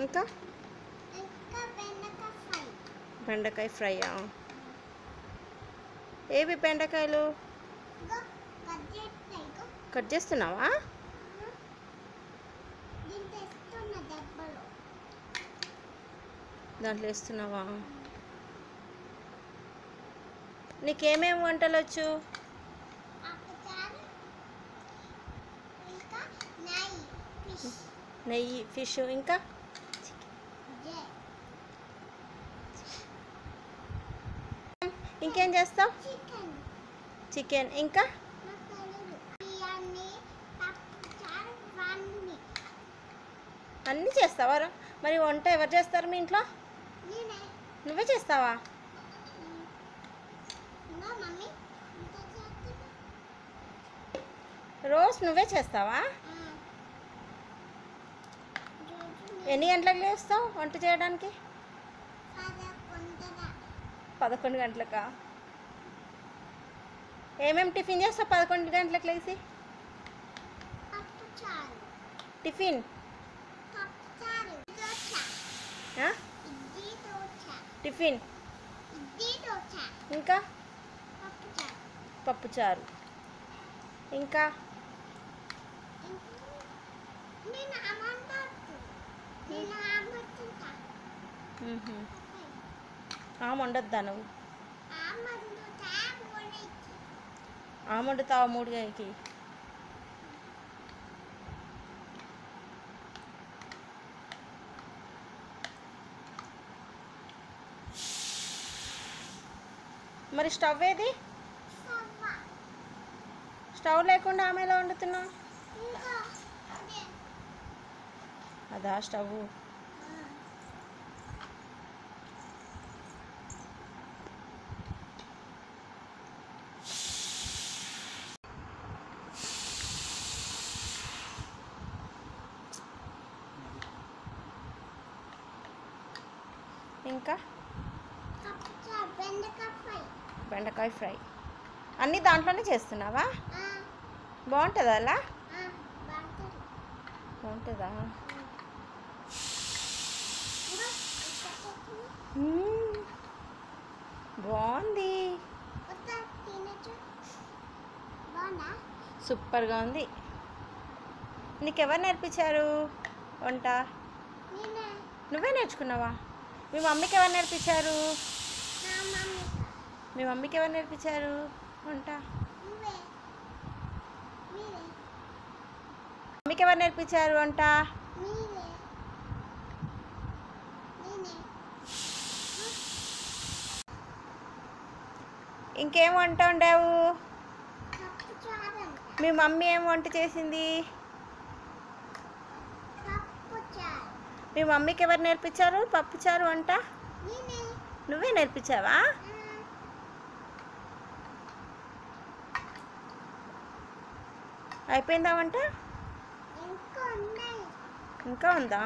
ఇంకా బెండకాయ ఫ్రైయా? ఏవి బెండకాయలు కట్ చేస్తున్నావా? దాంట్లో వేస్తున్నావా? నీకేమేమి వంటలు వచ్చు? నెయ్యి, ఫిష్, ఇంకా ఇంకేం చేస్తావు? చికెన్, ఇంకా అన్నీ చేస్తావా? మరి వంట ఎవరు చేస్తారు మీ ఇంట్లో? నువ్వే చేస్తావా? రోజు నువ్వే చేస్తావా? ఎన్ని గంటలకు లేస్తావు వంట చేయడానికి? 11 గంటలకా? ఏమేమి టిఫిన్ చేస్తావు 11 గంటలకు లేచి? టిఫిన్ టిఫిన్ ఇంకా పప్పుచారు, ఇంకా వండొద్దా నువ్వు? వండుతావా 3 గంటలకి? మరి స్టవ్ ఏది? స్టవ్ లేకుండా ఆమె ఎలా వండుతున్నావు? అదా స్టవ్? ఇంకా బెండకాయ ఫ్రై అన్నీ దాంట్లోనే చేస్తున్నావా? బాగుంటుందా అలా? బాగుంటుందా? బాగుంది, సూపర్గా ఉంది. నీకెవరు నేర్పించారు వంట? నువ్వే నేర్చుకున్నావా? మీ మమ్మీకి ఎవరు నేర్పించారు? మీ మమ్మీకి ఎవరు నేర్పించారు వంట? మమ్మీకి ఎవరు నేర్పించారు వంట? ఇంకేం వంట వండావు? మీ మమ్మీ ఏం వంట చేసింది? మీ మమ్మీకి ఎవరు నేర్పించారు పప్పుచారు వంట? నువ్వే నేర్పించావా? అయిపోయిందా వంట? ఇంకా ఉందా?